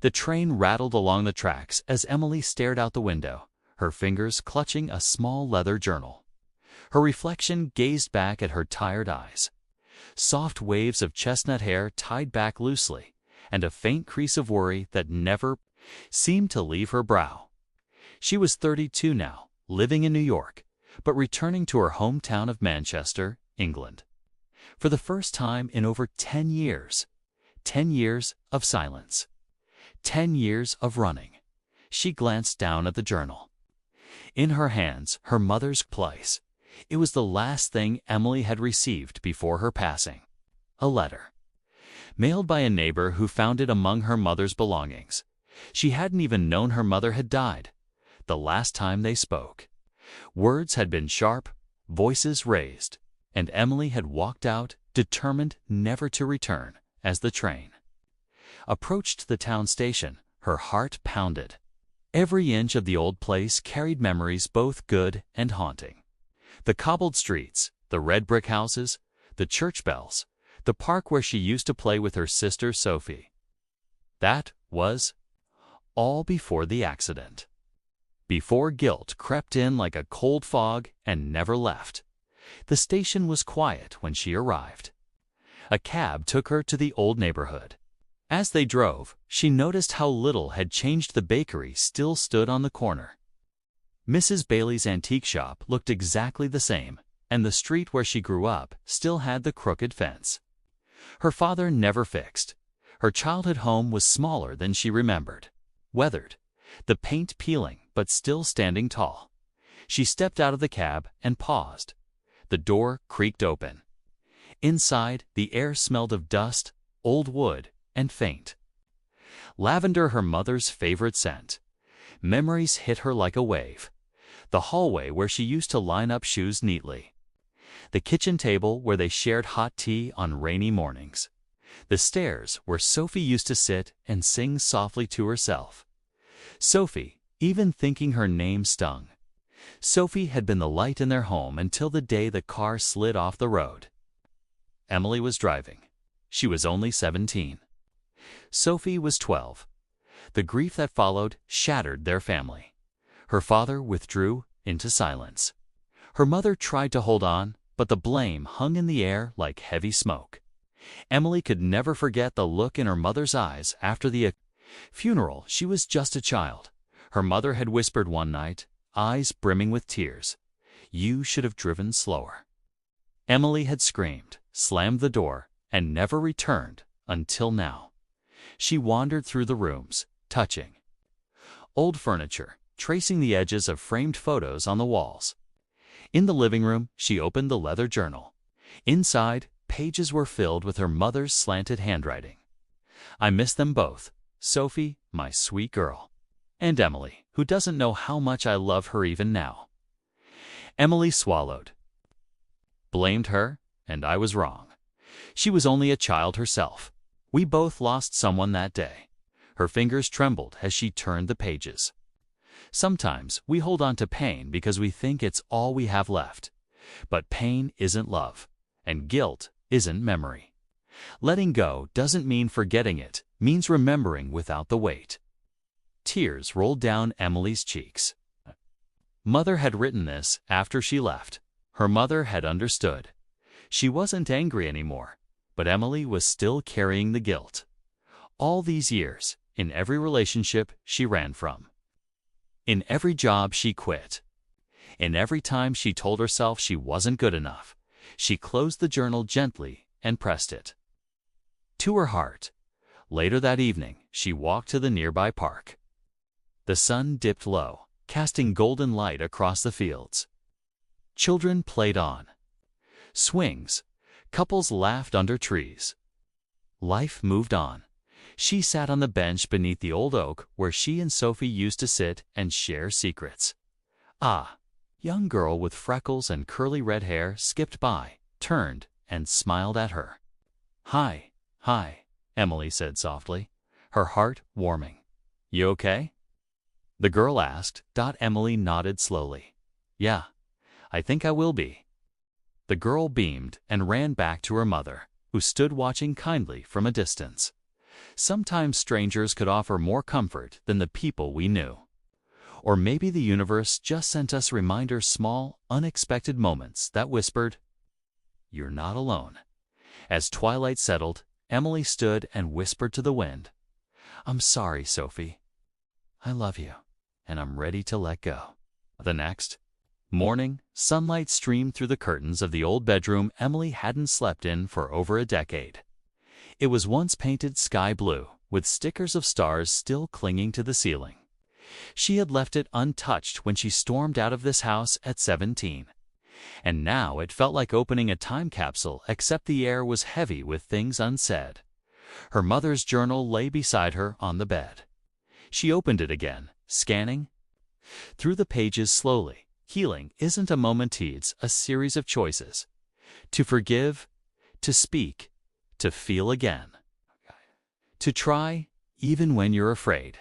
The train rattled along the tracks as Emily stared out the window, her fingers clutching a small leather journal. Her reflection gazed back at her tired eyes. Soft waves of chestnut hair tied back loosely, and a faint crease of worry that never seemed to leave her brow. She was 32 now, living in New York, but returning to her hometown of Manchester, England. For the first time in over 10 years. 10 years of silence. 10 years of running. She glanced down at the journal. In her hands, her mother's place. It was the last thing Emily had received before her passing. A letter. Mailed by a neighbor who found it among her mother's belongings. She hadn't even known her mother had died. The last time they spoke. Words had been sharp, voices raised, and Emily had walked out, determined never to return, as the train approached the town station. Her heart pounded. Every inch of the old place carried memories both good and haunting. The cobbled streets, the red brick houses, the church bells, the park where she used to play with her sister Sophie. That was all before the accident. Before guilt crept in like a cold fog and never left. The station was quiet when she arrived. A cab took her to the old neighborhood. As they drove, she noticed how little had changed. The bakery still stood on the corner. Mrs. Bailey's antique shop looked exactly the same, and the street where she grew up still had the crooked fence. Her father never fixed. Her childhood home was smaller than she remembered. Weathered, the paint peeling but still standing tall. She stepped out of the cab and paused. The door creaked open. Inside, the air smelled of dust, old wood, and faint lavender, her mother's favorite scent. Memories hit her like a wave. The hallway where she used to line up shoes neatly. The kitchen table where they shared hot tea on rainy mornings. The stairs where Sophie used to sit and sing softly to herself. Sophie, even thinking her name stung. Sophie had been the light in their home until the day the car slid off the road. Emily was driving. She was only 17. Sophie was 12. The grief that followed shattered their family. Her father withdrew into silence. Her mother tried to hold on, but the blame hung in the air like heavy smoke. Emily could never forget the look in her mother's eyes after the funeral. She was just a child. Her mother had whispered one night, eyes brimming with tears, "You should have driven slower." Emily had screamed, slammed the door, and never returned until now. She wandered through the rooms, touching old furniture, tracing the edges of framed photos on the walls. In the living room, she opened the leather journal. Inside, pages were filled with her mother's slanted handwriting. "I miss them both. Sophie, my sweet girl. And Emily, who doesn't know how much I love her even now." Emily swallowed. Blamed her, and I was wrong. She was only a child herself. We both lost someone that day. Her fingers trembled as she turned the pages. Sometimes we hold on to pain because we think it's all we have left. But pain isn't love, and guilt isn't memory. Letting go doesn't mean forgetting it, means remembering without the weight. Tears rolled down Emily's cheeks. Mother had written this after she left. Her mother had understood. She wasn't angry anymore, but Emily was still carrying the guilt. All these years, in every relationship she ran from. In every job she quit. In every time she told herself she wasn't good enough, she closed the journal gently and pressed it to her heart. Later that evening, she walked to the nearby park. The sun dipped low, casting golden light across the fields. Children played on swings. Couples laughed under trees. Life moved on. She sat on the bench beneath the old oak where she and Sophie used to sit and share secrets. Ah, young girl with freckles and curly red hair skipped by, turned, and smiled at her. "Hi, hi," Emily said softly, her heart warming. "You okay?" the girl asked. Emily nodded slowly. "Yeah, I think I will be." The girl beamed and ran back to her mother, who stood watching kindly from a distance. Sometimes strangers could offer more comfort than the people we knew. Or maybe the universe just sent us reminders, small, unexpected moments that whispered, "You're not alone." As twilight settled, Emily stood and whispered to the wind, "I'm sorry, Sophie. I love you, and I'm ready to let go." The next morning, sunlight streamed through the curtains of the old bedroom Emily hadn't slept in for over a decade. It was once painted sky blue, with stickers of stars still clinging to the ceiling. She had left it untouched when she stormed out of this house at 17. And now it felt like opening a time capsule, except the air was heavy with things unsaid. Her mother's journal lay beside her on the bed. She opened it again, scanning through the pages slowly. Healing isn't a moment, it's a series of choices. To forgive, to speak, to feel again. To try, even when you're afraid.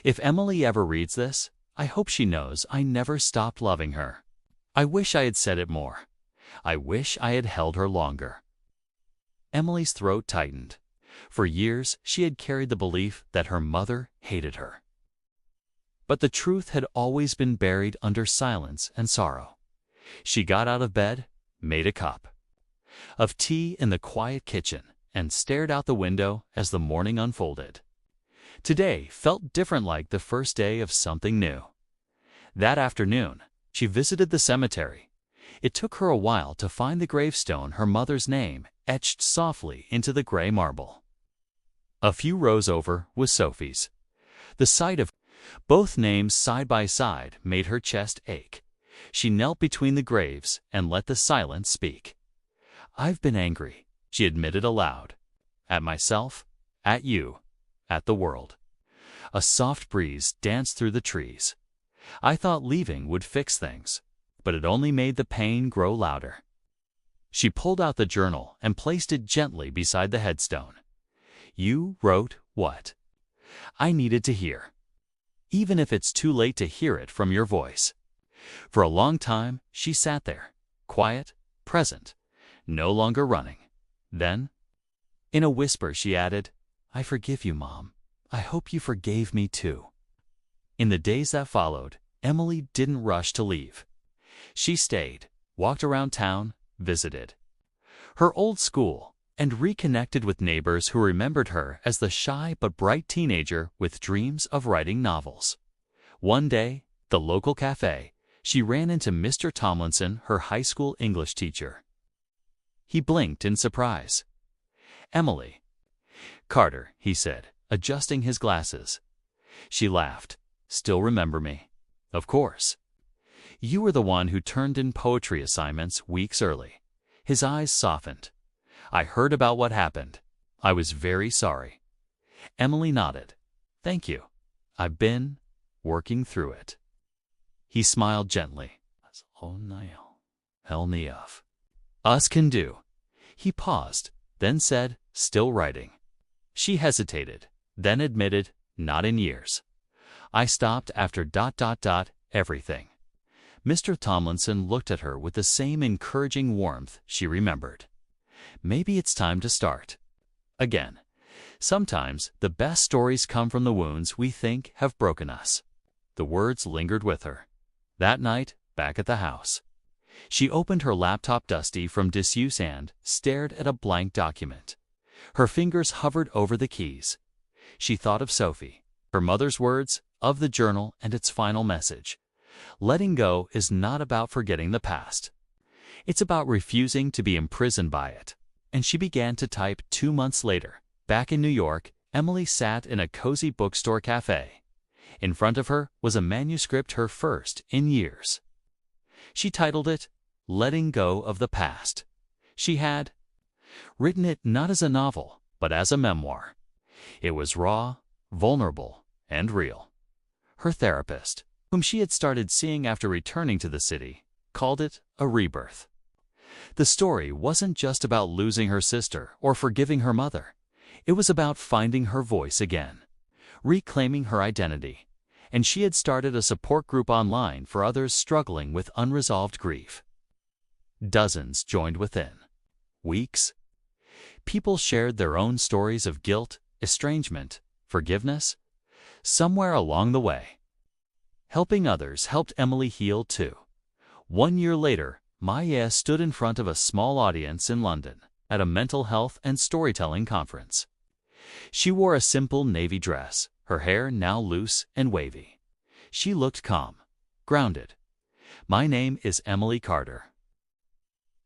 If Emily ever reads this, I hope she knows I never stopped loving her. I wish I had said it more. I wish I had held her longer. Emily's throat tightened. For years, she had carried the belief that her mother hated her. But the truth had always been buried under silence and sorrow. She got out of bed, made a cup of tea in the quiet kitchen, and stared out the window as the morning unfolded. Today felt different, like the first day of something new. That afternoon, she visited the cemetery. It took her a while to find the gravestone, her mother's name etched softly into the gray marble. A few rows over was Sophie's. The sight of both names side by side made her chest ache. She knelt between the graves and let the silence speak. "I've been angry," she admitted aloud. "At myself, at you, at the world." A soft breeze danced through the trees. "I thought leaving would fix things, but it only made the pain grow louder." She pulled out the journal and placed it gently beside the headstone. "You wrote what I needed to hear, even if it's too late to hear it from your voice." For a long time, she sat there, quiet, present, no longer running. Then, in a whisper, she added, "I forgive you, Mom. I hope you forgave me too." In the days that followed, Emily didn't rush to leave. She stayed, walked around town, visited her old school, and reconnected with neighbors who remembered her as the shy but bright teenager with dreams of writing novels. One day, the local cafe, she ran into Mr. Tomlinson, her high school English teacher. He blinked in surprise. "Emily Carter," he said, adjusting his glasses. She laughed. "Still remember me?" "Of course. You were the one who turned in poetry assignments weeks early." His eyes softened. "I heard about what happened. I was very sorry." Emily nodded. "Thank you. I've been working through it." He smiled gently. "Us can do." He paused, then said, still writing. She hesitated, then admitted, "Not in years. I stopped after ... everything." Mr. Tomlinson looked at her with the same encouraging warmth she remembered. "Maybe it's time to start again." Sometimes the best stories come from the wounds we think have broken us. The words lingered with her. That night, back at the house, she opened her laptop, dusty from disuse, and stared at a blank document. Her fingers hovered over the keys. She thought of Sophie, her mother's words, of the journal and its final message. Letting go is not about forgetting the past. It's about refusing to be imprisoned by it. And she began to type. 2 months later, back in New York, Emily sat in a cozy bookstore cafe. In front of her was a manuscript, her first in years. She titled it, "Letting Go of the Past." She had written it not as a novel, but as a memoir. It was raw, vulnerable, and real. Her therapist, whom she had started seeing after returning to the city, called it a rebirth. The story wasn't just about losing her sister or forgiving her mother. It was about finding her voice again, reclaiming her identity. And she had started a support group online for others struggling with unresolved grief. Dozens joined within weeks. People shared their own stories of guilt, estrangement, forgiveness? Somewhere along the way. Helping others helped Emily heal too. 1 year later, Maya stood in front of a small audience in London at a mental health and storytelling conference. She wore a simple navy dress, her hair now loose and wavy. She looked calm, grounded. "My name is Emily Carter,"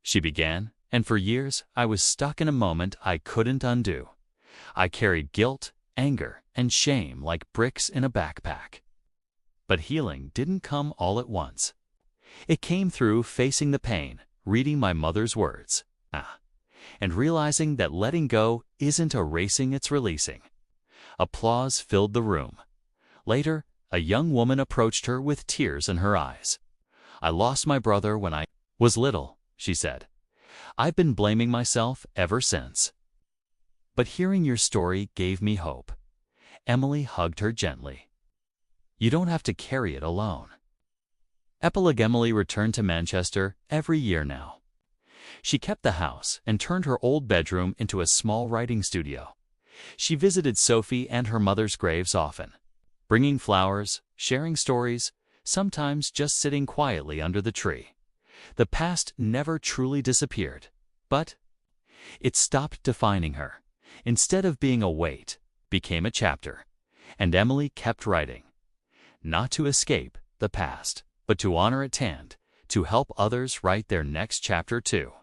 she began, "and for years I was stuck in a moment I couldn't undo. I carried guilt, anger, and shame like bricks in a backpack. But healing didn't come all at once. It came through facing the pain, reading my mother's words, and realizing that letting go isn't erasing, it's releasing." Applause filled the room. Later, a young woman approached her with tears in her eyes. "I lost my brother when I was little," she said. "I've been blaming myself ever since. But hearing your story gave me hope." Emily hugged her gently. "You don't have to carry it alone." Epilogue. Emily returned to Manchester every year now. She kept the house and turned her old bedroom into a small writing studio. She visited Sophie and her mother's graves often, bringing flowers, sharing stories, sometimes just sitting quietly under the tree. The past never truly disappeared, but it stopped defining her. Instead of being a weight, became a chapter. And Emily kept writing, not to escape the past, but to honor its hand, to help others write their next chapter too.